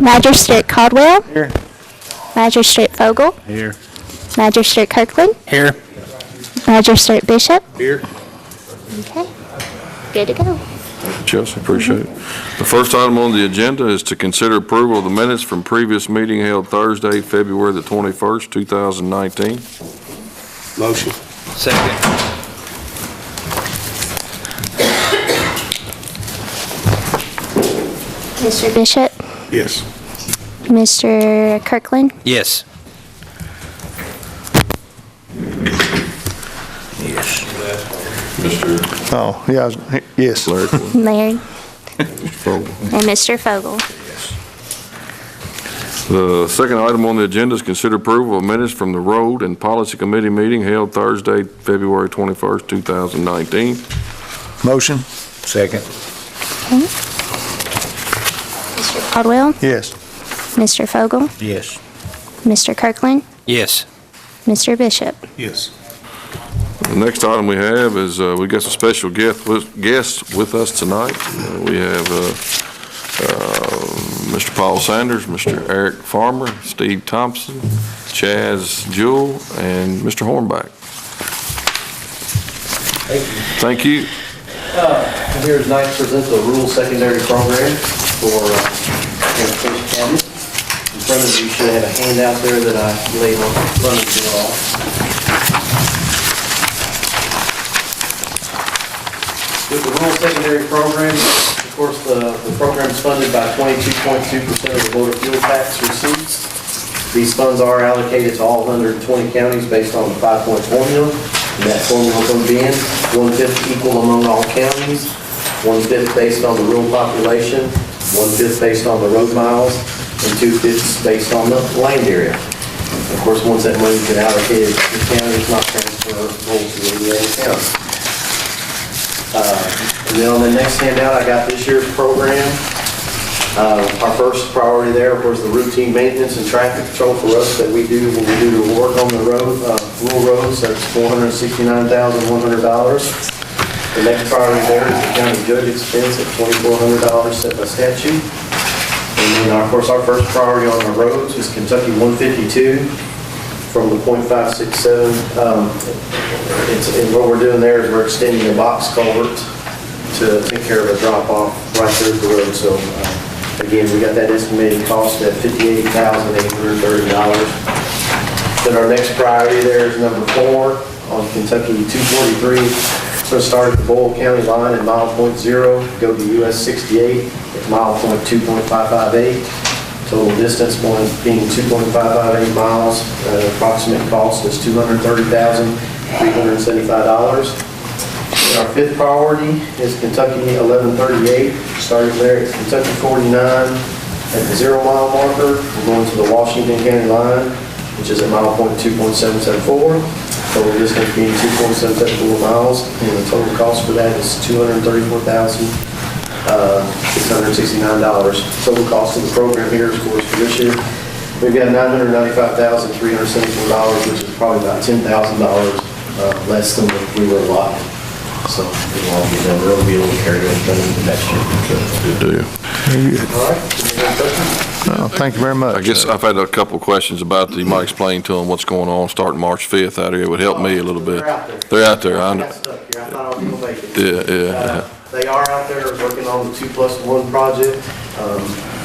Magistrate Caldwell. Here. Magistrate Fogel. Here. Magistrate Kirkland. Here. Magistrate Bishop. Here. Okay, good to go. Chelsea, appreciate it. The first item on the agenda is to consider approval of the minutes from previous meeting held Thursday, February the 21st, 2019. Motion. Second. Mr. Bishop. Yes. Mr. Kirkland. Yes. Yes. Oh, yeah, yes. Larry, Larry. Mr. Fogel. And Mr. Fogel. The second item on the agenda is consider approval of minutes from the Road and Policy Committee meeting held Thursday, February 21st, 2019. Motion? Second. Okay. Mr. Caldwell. Yes. Mr. Fogel. Yes. Mr. Kirkland. Yes. Mr. Bishop. Yes. The next item we have is we got some special guests with us tonight. We have Mr. Paul Sanders, Mr. Eric Farmer, Steve Thompson, Chaz Jewell, and Mr. Hornback. Thank you. I'm here tonight to present the rural secondary program for Transportation County. In front of you should have a handout there that I laid on in front of you all. With the rural secondary program, of course, the program is funded by 22.2% of the motor fuel tax receipts. These funds are allocated to all 120 counties based on the 5-point formula. And that formula will be in 1/5 equal among all counties, 1/5 based on the rural population, 1/5 based on the road miles, and 2/5 based on the land area. Of course, once that money is allocated to the county, it's not transferable to any other county. And then on the next handout, I got this year's program. Our first priority there, of course, the routine maintenance and traffic control for us that we do when we do the work on the road, rural roads. That's $469,100. The next priority there is the county judge expense at $2,400 set by statute. And then, of course, our first priority on the roads is Kentucky 152 from the .567. And what we're doing there is we're extending the box culvert to take care of a drop off right there at the road. So again, we got that estimated cost at $58,830. Then our next priority there is number 4 on Kentucky 243. It's going to start at the Boyle County line at mile .0, go to US 68 at mile .2.558. Total distance being 2.558 miles. Approximate cost is $230,375. And our 5th priority is Kentucky 1138. Starting there at Kentucky 49 at the 0 mile marker. We're going to the Washington County line, which is at mile .2.774. Total distance being 2.774 miles. And the total cost for that is $234,669. Total cost of the program here, of course, for this year, we've got $995,374, which is probably about $10,000 less than we were allotted. So it'll all be done. We'll be able to carry it into next year. Good deal. All right. Oh, thank you very much. I guess I've had a couple of questions about that. You might explain to them what's going on starting March 5th out here. It would help me a little bit. They're out there. I got stuck here. I thought I was going to make it. Yeah. They are out there working on the 2+1 project,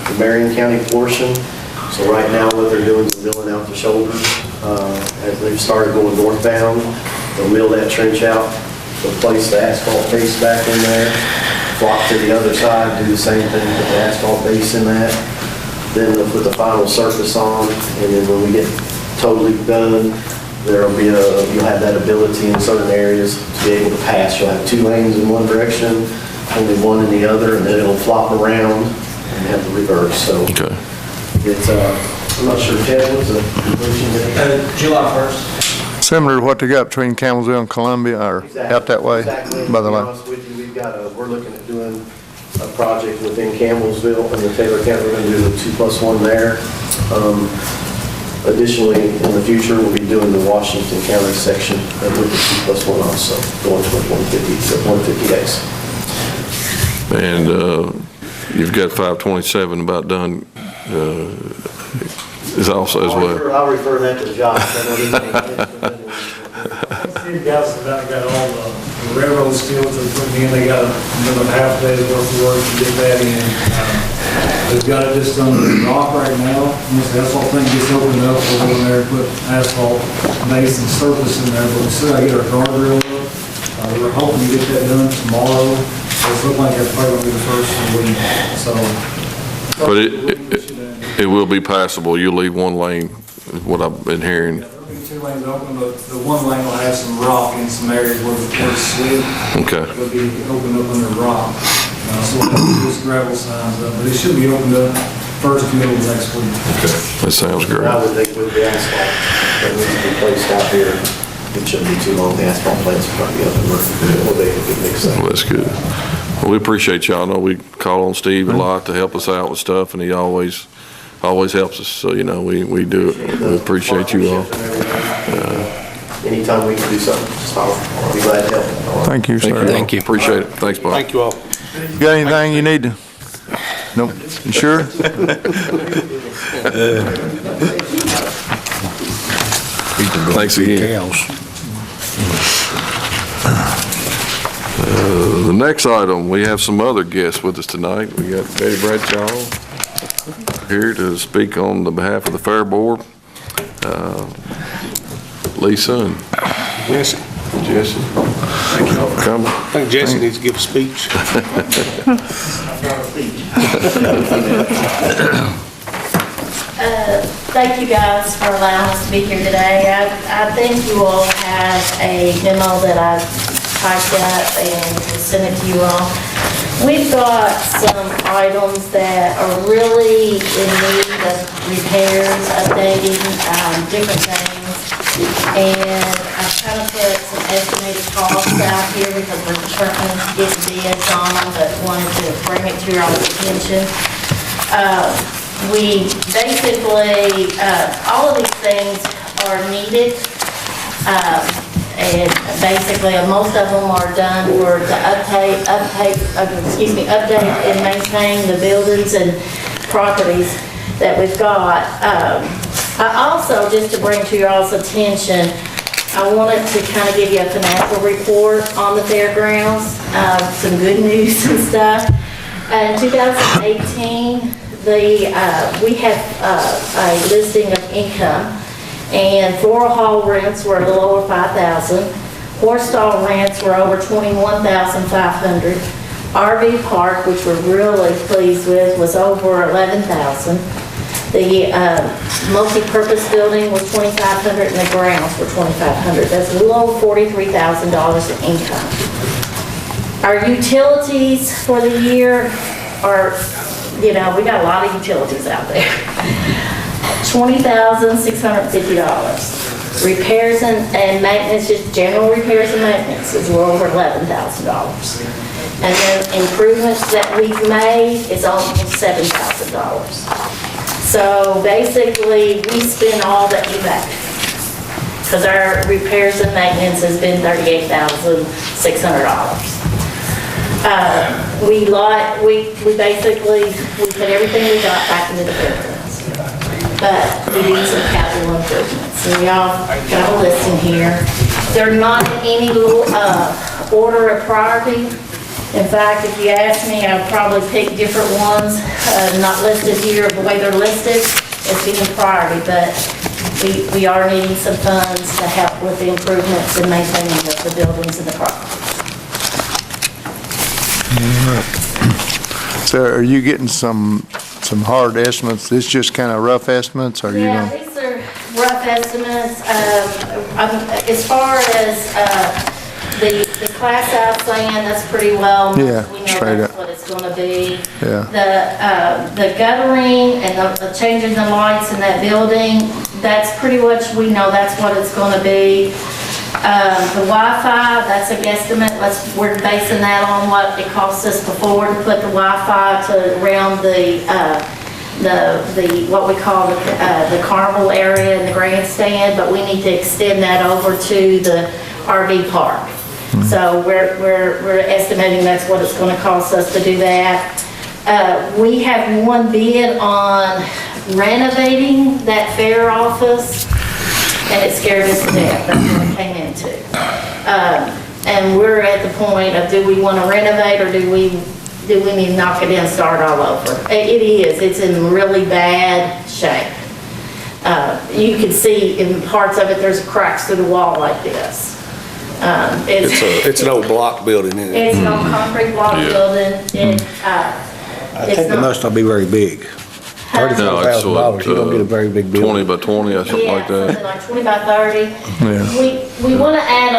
the Marion County portion. So right now what they're doing is milling out the shoulders. As they've started going northbound, they'll mill that trench out. They'll place the asphalt base back in there, flop to the other side, do the same thing, put the asphalt base in that. Then they'll put the final surface on, and then when we get totally done, there'll be you'll have that ability in certain areas to be able to pass. You'll have 2 lanes in one direction, only one in the other, and then it'll flop around and have the reverse. So Okay. it's, I'm not sure, Ted, what's the completion date? July 1st. Similar to what they got between Campbellsville and Columbia, or out that way, Exactly. by the To be line. honest with you, we're looking at doing a project within Campbellsville and the Taylor County. We're going to do the 2+1 there. Additionally, in the future, we'll be doing the Washington County section with the 2+1 also, going towards 150 days. And you've got 527 about done is also as well. I'll refer that to Josh. I know he's These guys have got all the railroad steel to put in, they got another half day's worth of work to get that in. They've got it just on the rock right now, once the asphalt thing gets opened up, we'll go in there and put asphalt base and surface in there, but we still gotta get our guardrail up. We're hoping to get that done tomorrow, so it's looking like that's probably gonna be the first of the week, so. But it will be passable. You'll leave one lane, is what I've been hearing. There'll be 2 lanes open, but the one lane will have some rock in some areas where it's slid. Okay. It'll be opened up under rock. So we'll have to do this gravel signs up, but it should be opened up first middle of next week. Okay, that sounds great. I would think with the asphalt that needs to be placed out here, it shouldn't be too long. The asphalt plants will probably be up and running. Well, they could mix that. Well, that's good. Well, we appreciate y'all. I know we call on Steve a lot to help us out with stuff, and he always helps us. So, you know, we do it. We appreciate you all. Anytime we can do something, just holler. I'll be glad to help. Thank you, sir. Thank you. Appreciate it. Thanks, Bob. Thank you all. You got anything you need to? Nope. You sure? Thanks again. The next item, we have some other guests with us tonight. We got Betty Bradshaw here to speak on the behalf of the Fair Board. Lisa and Jesse. Jesse. Thank you all for coming. I think Jesse needs to give a speech. Thank you guys for allowing us to be here today. I think you all have a memo that I typed up and sent it to you all. We've got some items that are really in need of repairs, updating, different things. And I've kind of put some estimated costs out here because we're currently getting bids on them, but wanted to bring it to your all's attention. We basically, all of these things are needed, and basically most of them are done for the update and maintain the buildings and properties that we've got. I also, just to bring to your all's attention, I wanted to kind of give you a financial report on the fairgrounds, some good news and stuff. In 2018, we have a listing of income, and floral hall rents were a little over $5,000. Horse stall rents were over $21,500. RV park, which we're really pleased with, was over $11,000. The multi-purpose building was $2,500, and the grounds were $2,500. That's a little over $43,000 in income. Our utilities for the year are, you know, we got a lot of utilities out there. $20,650. Repairs and maintenance, just general repairs and maintenance, is well over $11,000. And then improvements that we've made is almost $7,000. So basically, we spend all that we make, because our repairs and maintenance has been $38,600. We basically put everything we got back into the fairgrounds, but we need some capital improvements. So y'all got a list in here. They're not in any order of priority. In fact, if you ask me, I'd probably pick different ones, not listed here the way they're listed, as being priority, but we are needing some funds to help with the improvements and maintaining of the buildings and the properties. So are you getting some hard estimates? This just kind of rough estimates, or are you Yeah, gonna? these are rough estimates. As far as the class size plan, that's pretty well. Yeah, we know straight that's up. what it's going to be. Yeah. The guttering and the changing the lights in that building, that's pretty much, we know that's what it's going to be. The Wi-Fi, that's a guesstimate. We're basing that on what it cost us before to put the Wi-Fi to around the what we call the carnival area and the grandstand, but we need to extend that over to the RV park. So we're estimating that's what it's going to cost us to do that. We have one bid on renovating that fair office, and it scared us to death. That's what it came into. And we're at the point of, do we want to renovate, or do we need to knock it in and start all over? It is. It's in really bad shape. You can see in parts of it, there's cracks through the wall like this. It's an old block building, isn't it? It's an old concrete block building. I think it must not be very big. No, it's $34,000, you don't get a very big building. 20 by 20 or something like Yeah, that. something like 20 by 30. Yeah. We want to add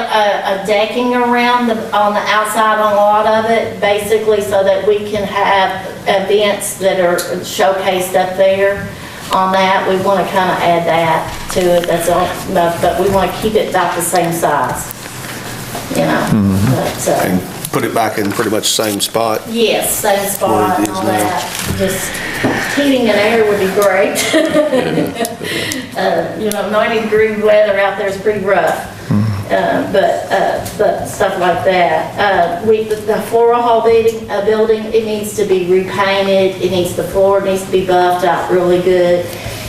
a decking around on the outside on a lot of it, basically so that we can have events that are showcased up there on that. We want to kind of add that to it, that's all, but we want to keep it about the same size, you know. But, And put it back in pretty much the same spot. yes, same spot and Where it is all now. that. Just heating and air would be great. You know, 90-degree weather out there is pretty rough. But stuff like that. The floral hall building, it needs to be repainted. The floor needs to be buffed out really good.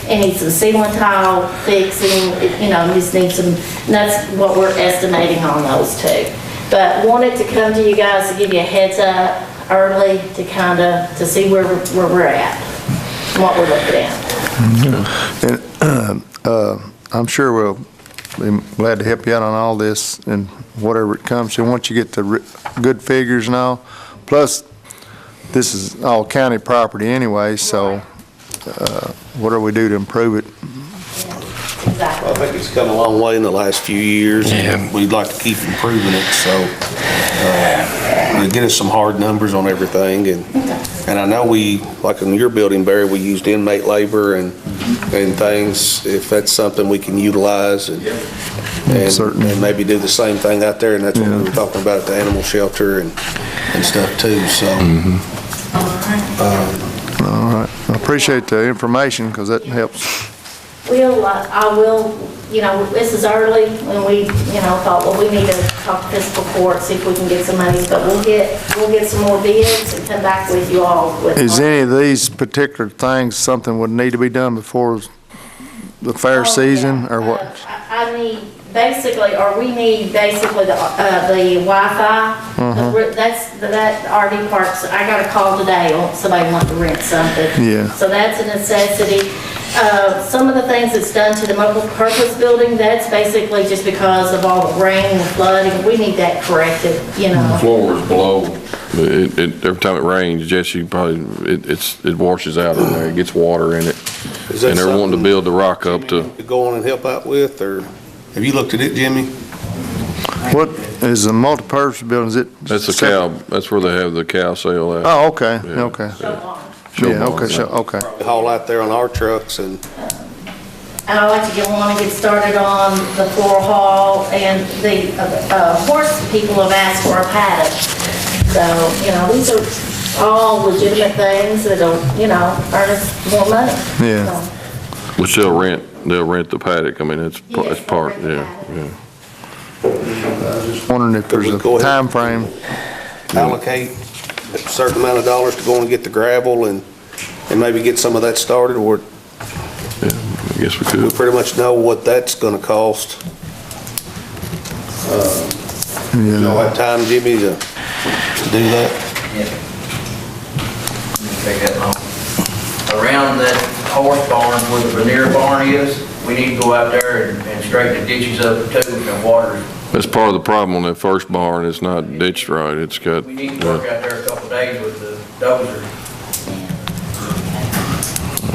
It needs some ceiling tile fixing, you know, just needs some, and that's what we're estimating on those two. But wanted to come to you guys to give you a heads up early to kind of, to see where we're at, and what we're looking at. And I'm sure we'll be glad to help you out on all this and whatever it comes to, once you get the good figures and all. Plus, this is all county property anyway, so whatever we do to improve it. Exactly. I think it's come a long way in the last few years, and we'd like to keep improving it, so get us some hard numbers on everything, and I know we, like in your building, Barry, we used inmate labor and things, if that's something we can utilize, and Certainly. maybe do the same thing out there, and that's what we were talking about at the animal shelter and stuff too, so. All right. I appreciate the information because that helps. I will, you know, this is early, and we, you know, thought, well, we need to talk to fiscal court, see if we can get some money, but we'll get some more bids and come back with you all with. Is any of these particular things something would need to be done before the fair season, or what? I need, basically, or we need basically the Wi-Fi. That RV parks, I got a call today on somebody wanting to rent something. Yeah. So that's a necessity. Some of the things that's done to the multi-purpose building, that's basically just because of all the rain and flooding. We need that corrected, you know. Floor is below. Every time it rains, Jesse, it washes out in there. It gets water in it. Is that And they're wanting to something build the rock up to, to go on and help out with, or have you looked at it, Jimmy? What is a multi-purpose building? Is it? that's the cow, that's where they have the cow sale at. Oh, okay, Yeah. okay. Show Yeah, barn. okay. Haul out there on our trucks and And I'd like to get started on the floor hall, and the horse people have asked for a paddock. So, you know, these are all legitimate things that'll, you know, earn us more money. Yeah. So, Which they'll rent the paddock. I mean, it's Yes, part, they'll yeah, rent yeah. Wondering if there's Could we go a ahead? time frame. allocate a certain amount of dollars to go and get the gravel and maybe get some of that started, or I guess we we could. pretty much know what that's gonna cost. You know, have time, Jimmy, to do that? Take that long. Around that horse barn where the veneer barn is, we need to go out there and straighten the ditches up too, and water. That's part of the problem on that first barn. It's not ditched right. It's got, We need to work out there a couple days with the dozer.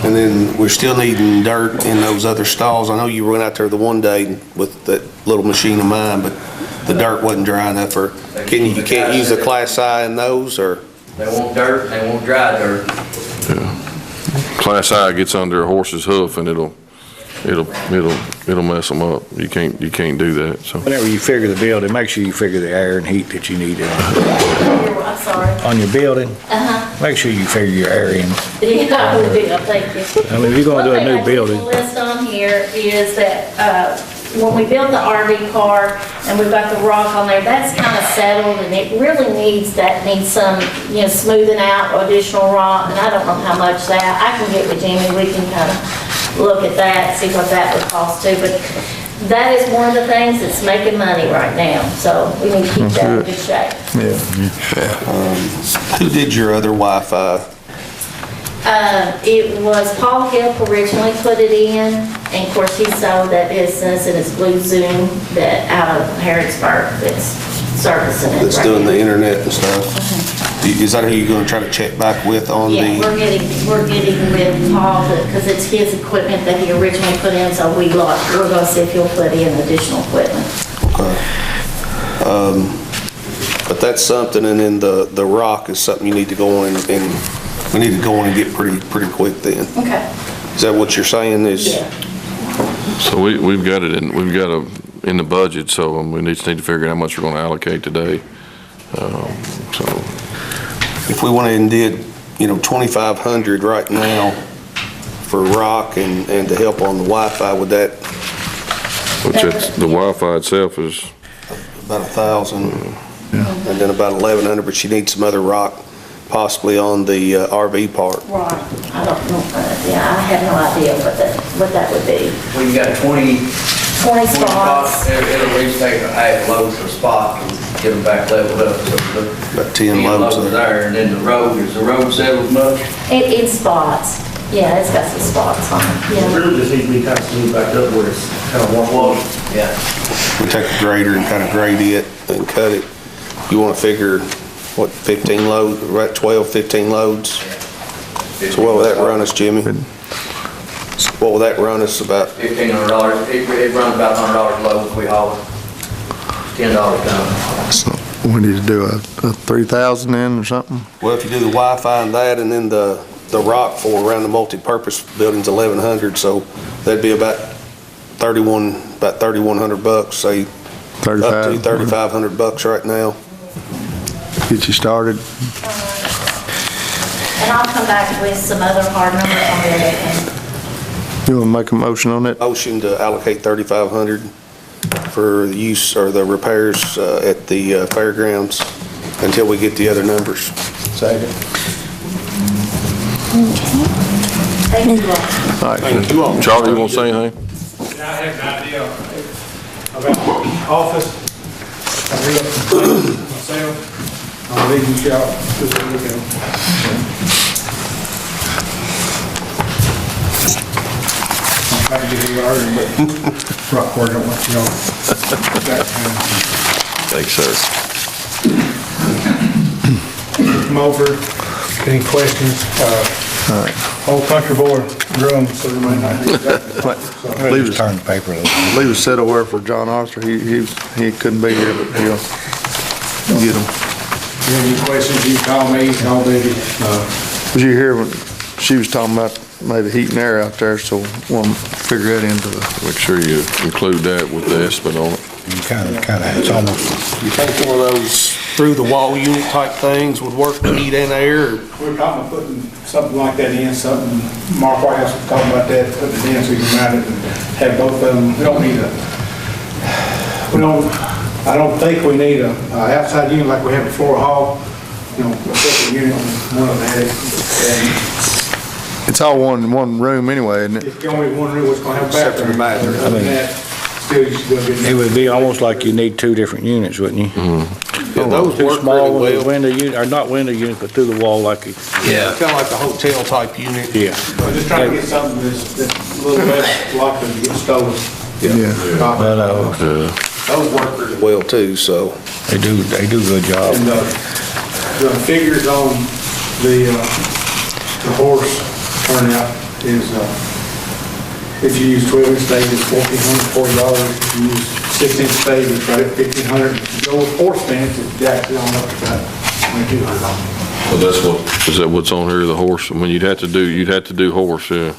And then we're still needing dirt in those other stalls. I know you went out there the one day with that little machine of mine, but the dirt wasn't dry enough, or you can't use the Class I in those, or? They want dirt, they want dry dirt. Class I gets under a horse's hoof and it'll mess them up. You can't do that, so. Whenever you figure the building, make sure you figure the air and heat that you need I'm sorry. on your building. Make sure you figure your air in. Yeah, I will do, thank you. I mean, if you're gonna do a new building. One thing I didn't list on here is that, when we built the RV park and we've got the rock on there, that's kind of settled and it really needs some, smoothing out, additional rock, and I don't know how much that, I can get with Jimmy, we can kind of look at that, see what that would cost too, but that is one of the things that's making money right now, so we need to keep that in good shape. Who did your other Wi-Fi? It was Paul Hill originally put it in, and of course he sold that business, and it's Blue Zoom that out of Harrodsburg that's servicing it. That's right doing now. the internet and stuff? Is that who you're gonna try to check back with on Yeah, the? we're getting with Paul, because it's his equipment that he originally put in, so we're gonna see if he'll put in additional equipment. Okay. But that's something, and then the rock is something you need to go in and we need to go in and get pretty quick then. Okay. Is that what you're saying is? Yeah. So we've got it in the budget, so we just need to figure out how much we're gonna allocate today. So, If we went and did, 2,500 right now for rock and to help on the Wi-Fi, would that the Wi-Fi itself is, about 1,000? And then about 1,100, but you need some other rock possibly on the RV park. Right. I don't know, I have no idea what that would be. Well, you got 20 20 spots. It'll at least take a half load per spot and get them back leveled up. So About 10 loads are there. there, and then the road, is the road settled much? It's spots. Yeah, it's got some spots on it. It Yeah. really just needs to be kind of smoothed back up where it's kind of washed. Yeah. We take a grader and kind of grade it and cut it. You want to figure, 15 loads, right, 12, 15 loads? So what will that run us, Jimmy? What will that run us about? $1,500. It runs about $100 a load if we haul it. $10 a ton. So we need to do a 3,000 in or something? Well, if you do the Wi-Fi and that, and then the rock for around the multi-purpose building's 1,100, so that'd be about 3,100 bucks, say, up to 3,500 bucks right now. Get you started. And I'll come back with some other hard numbers on the other thing. You want to make a motion on it? Motion to allocate 3,500 for the use or the repairs at the fairgrounds until we get the other numbers. Second. Thank you all. All right. Thank you all. Charlie, you want to say anything? I have an idea about the office. I built myself. I'm leaving the shop this weekend. I'm trying to get here early, but Rockport don't want you on. Thanks, sir. Come over, any questions? Whole country board room, so we might not need that. Leave us, Turn the paper a little. leave us set over for John Arthur. He couldn't be here, but he'll get him. If you have any questions, you call me, call Debbie. Was you here when she was talking about maybe heat and air out there, so we'll figure that into the, Make sure you include that with the estimate on it. You kind of, it's almost, You think one of those through-the-wall unit type things would work with heat and air? Or We're talking about putting something like that in, something, Mark Whitehouse was talking about that, putting it in so you can mount it and have both of them. We don't need I don't think we need a outside unit like we have a floor hall, a separate unit on one of the heads. it's all one room anyway, isn't it? It's only one room, it's gonna have a bathroom. Except for the bathroom. Other than that, still you should go get. it would be almost like you need two different units, wouldn't you? Yeah, those Two work small ones really with well. window unit, or not window units, but through the wall like you. Yeah, kind of like a hotel type unit. Yeah. I'm just trying to get something that's a little less likely to get stolen. Yeah. Well, Those work really well too, so. they do a good job. And the figures on the horse turnout is, if you use 12-inch stage, it's $1,440. If you use 6-inch stage, it's right at $1,500. If you go with horse fence, it's jacked on up to about $2,200. Well, is that what's on here, the horse? I mean, you'd have to do horse, yeah.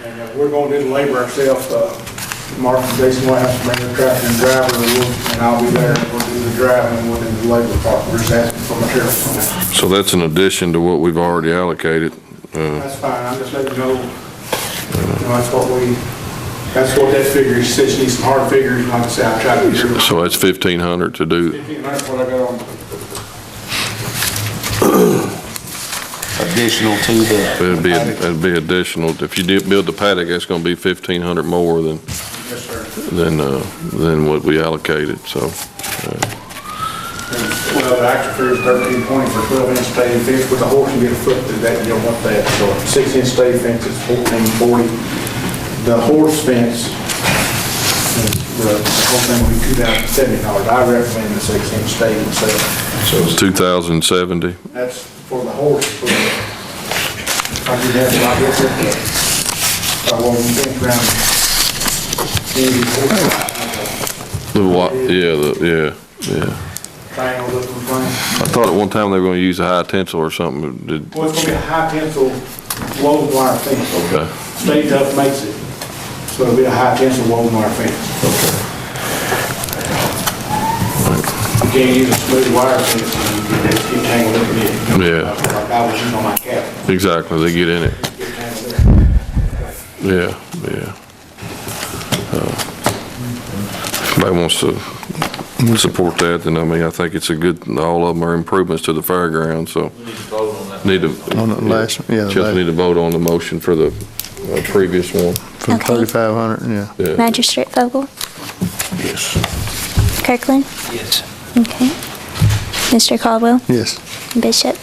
And we're going to do the labor ourselves. Mark and Jason will have to bring the tractor and driver, and I'll be there. We'll do the driving and we'll do the labor part. We're just asking for materials on that. So that's in addition to what we've already allocated. That's fine, I'm just letting you know, that's what we That's what that figure, she said she needs some hard figures, and like I said, I tried to get her. So that's 1,500 to do. 1,500, what I got on. Additional to the. It'd be additional. If you did build the paddock, that's gonna be 1,500 more than, Yes, sir. than what we allocated, so. Well, the actual figure is 1320 for 12-inch stay fence, with the horse you get a foot through that, you don't want that. So 6-inch stay fence is 1440. The horse fence, the whole thing will be $2,070. I recommend the 6-inch stay myself. So it's 2,070. That's for the horse. For the, I do that, I guess it, I won't think around. Yeah. Triangle looking thing. I thought at one time they were gonna use a high tensile or something. Well, it's gonna be a high tensile woven wire fence. Okay. Stay Tough makes it. So it'll be a high tensile woven wire fence. You can't use a smooth wire fence and you can just get tangled up in it. Yeah. Like I was using on my cat. Exactly, they get in it. Get tangled up. Yeah. If somebody wants to support that, then I mean, I think it's a good, all of them are improvements to the fairground, so. Need to. On the last one, yeah, the Just last- need to vote on the motion for the previous one. For Okay. 3,500, yeah. Yeah. Magistrate Vogel? Yes. Kirkland? Yes. Okay. Mr. Caldwell? Yes. Bishop?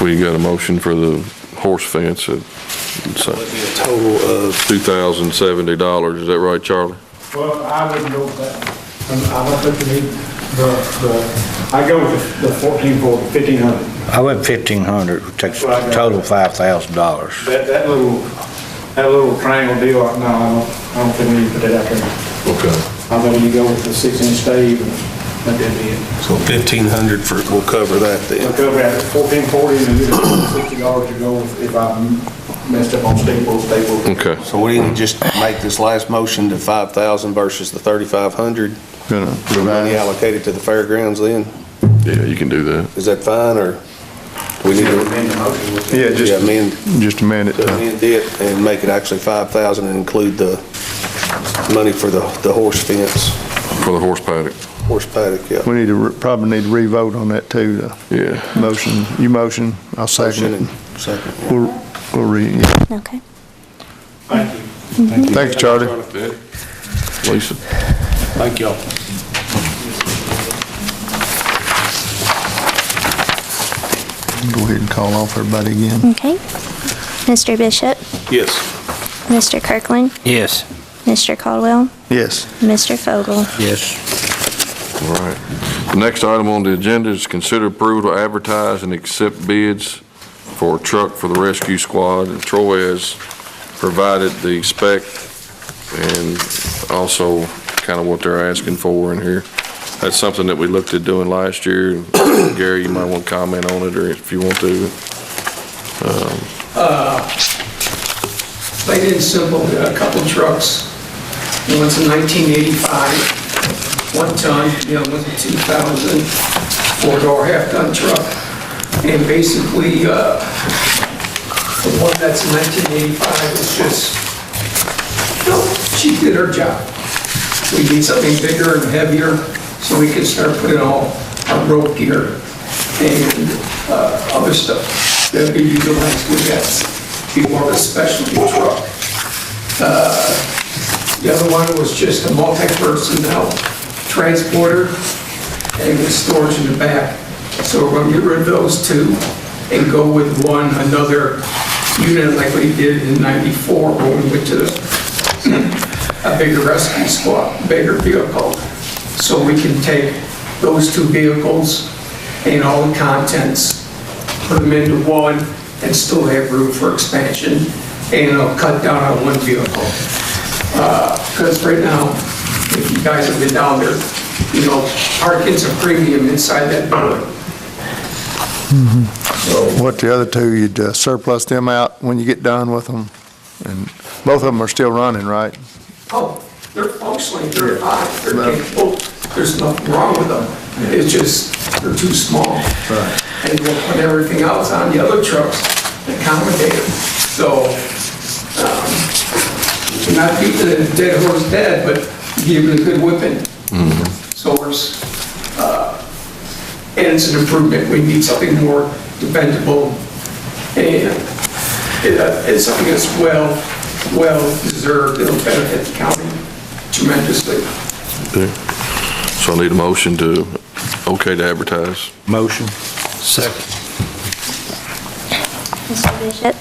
We got a motion for the horse fence at Total of $2,070. Is that right, Charlie? Well, I wouldn't go with that. I don't think you need I go with the 1440, 1500. I went 1,500, which takes total $5,000. That little triangle deal, no, I don't think we need to put that out there. Okay. I bet you go with the 6-inch stave and let that be it. So 1,500 for, we'll cover that then. I'll cover that at 1440 and then get $60 to go if I messed up on staples. Okay. So we need to just make this last motion to 5,000 versus the 3,500. Gonna The money revise. allocated to the fairgrounds then? Yeah, you can do that. Is that fine, or do we need to Yeah, just amend amend it to, it and make it actually 5,000 and include the money for the horse fence, For the horse paddock. horse paddock, yeah. we need to, probably need to re-vote on that too, the Yeah. motion, you motion, I'll second Motion it. and second. We'll Okay. Thank you. Thanks, Charlie. Lisa? Thank y'all. Go ahead and call off everybody again. Okay. Mr. Bishop? Yes. Mr. Kirkland? Yes. Mr. Caldwell? Yes. Mr. Vogel? Yes. All right. The next item on the agenda is consider approval to advertise and accept bids for a truck for the rescue squad. And Troy has provided the spec and also kind of what they're asking for in here. That's something that we looked at doing last year. Gary, you might want to comment on it, or if you want to. Plain and simple, we got a couple trucks. One's a 1985, 1 ton, the other one's a 2000, 4-door half-ton truck. And basically, the one that's 1985 is just, she did her job. We need something bigger and heavier so we can start putting all our rope gear and other stuff that we utilize with that. Be more of a specialty truck. The other one was just a multi-personnel transporter and with storage in the back. So we're going to get rid of those two and go with another unit like we did in '94 when we went to a bigger rescue squad, bigger vehicle. So we can take those two vehicles and all the contents, put them into one, and still have room for expansion, and it'll cut down on one vehicle. Because right now, if you guys have been down there, you know, parking's a premium inside that building. What the other two, you'd surplus them out when you get done with them? And both of them are still running, right? Oh, they're functioning, they're fine, they're capable, there's nothing wrong with them. It's just, they're too small. And we'll put everything else on the other trucks, accommodate them. So, not beating a dead horse dead, but giving a good whipping. Source. And it's an improvement. We need something more dependable, and it's something that's well deserved. It'll benefit the county tremendously. Okay. So I need a motion to advertise. Motion. Second. Mr. Bishop?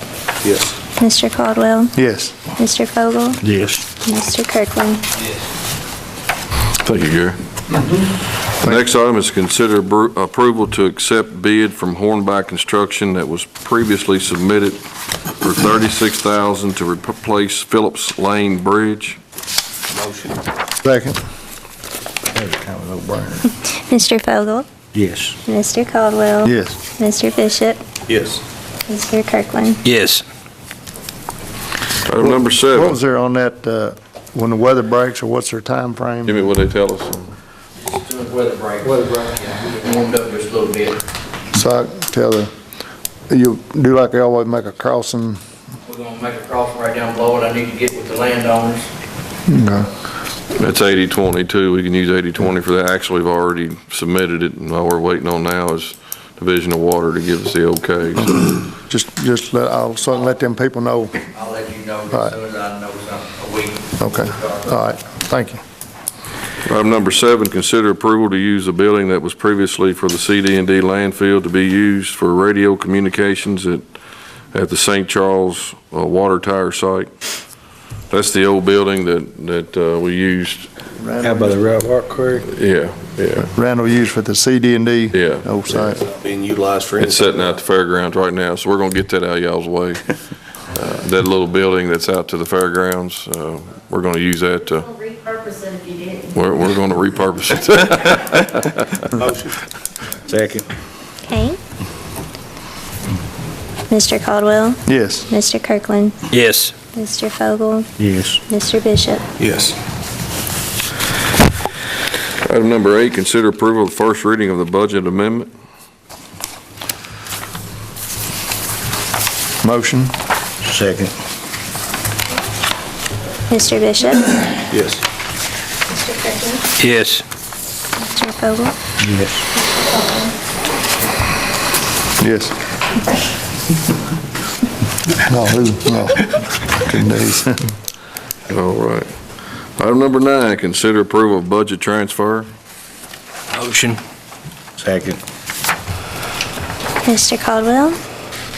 Yes. Mr. Caldwell? Yes. Mr. Fogel? Yes. Mr. Kirkland? Thank you, Gary. The next item is consider approval to accept bid from Hornback Construction that was previously submitted for $36,000 to replace Phillips Lane Bridge. Motion. Second. Kind of a no-brainer. Mr. Fogel? Yes. Mr. Caldwell? Yes. Mr. Bishop? Yes. Mr. Kirkland? Yes. Item number What 7. was there on that, when the weather breaks, or what's their time frame? Give me what they tell us. As soon as weather breaks. Yeah, we get warmed up just a little bit. So I tell you do like they always make a crossing. We're gonna make a crossing right down below it. I need to get with the landowners. Okay. That's 80/20 too. We can use 80/20 for that. Actually, we've already submitted it, and all we're waiting on now is Division of Water to give us the okay. So Just I'll certainly let them people know. I'll let you know as Right. soon as I know something, a week. Okay. All right. Thank you. Item number 7, consider approval to use a building that was previously for the CD&D landfill to be used for radio communications at the St. Charles water tower site. That's the old building that we used. How about the railroad creek? Yeah. Randall used for the CD&D. Yeah. Old site. Being utilized for It's sitting out the fairgrounds right now, so we're gonna get that out of y'all's way. That little building that's out to the fairgrounds, we're gonna use that to, I'll repurpose it if you didn't. we're gonna repurpose it. Motion. Second. Okay. Mr. Caldwell? Yes. Mr. Kirkland? Yes. Mr. Fogel? Yes. Mr. Bishop? Yes. Item number 8, consider approval of the first reading of the budget amendment. Motion. Second. Mr. Bishop? Yes. Mr. Kirkland? Yes. Mr. Fogel? Yes. Yes. No, no. Good days. All right. Item number 9, consider approval of budget transfer. Motion. Second. Mr. Caldwell?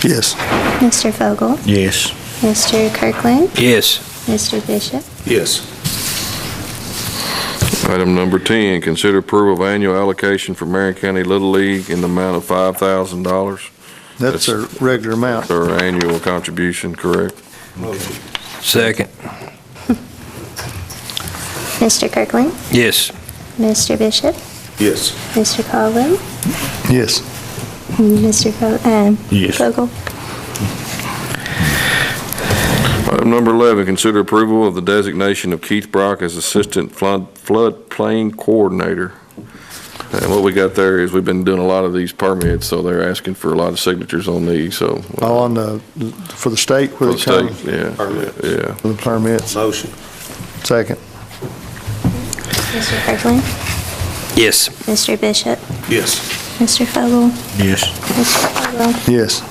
Yes. Mr. Fogel? Yes. Mr. Kirkland? Yes. Mr. Bishop? Yes. Item number 10, consider approval of annual allocation for Marion County Little League in the amount of $5,000. That's a regular amount. Our annual contribution, correct? Motion. Second. Mr. Kirkland? Yes. Mr. Bishop? Yes. Mr. Caldwell? Yes. Mr. Yes. Fogel? Item number 11, consider approval of the designation of Keith Brock as Assistant Floodplain Coordinator. And what we got there is we've been doing a lot of these permits, so they're asking for a lot of signatures on these, so. All on for the state? For the state, yeah. For the permits. Motion. Second. Mr. Kirkland? Yes. Mr. Bishop? Yes. Mr. Fogel? Yes. Mr. Caldwell? Yes.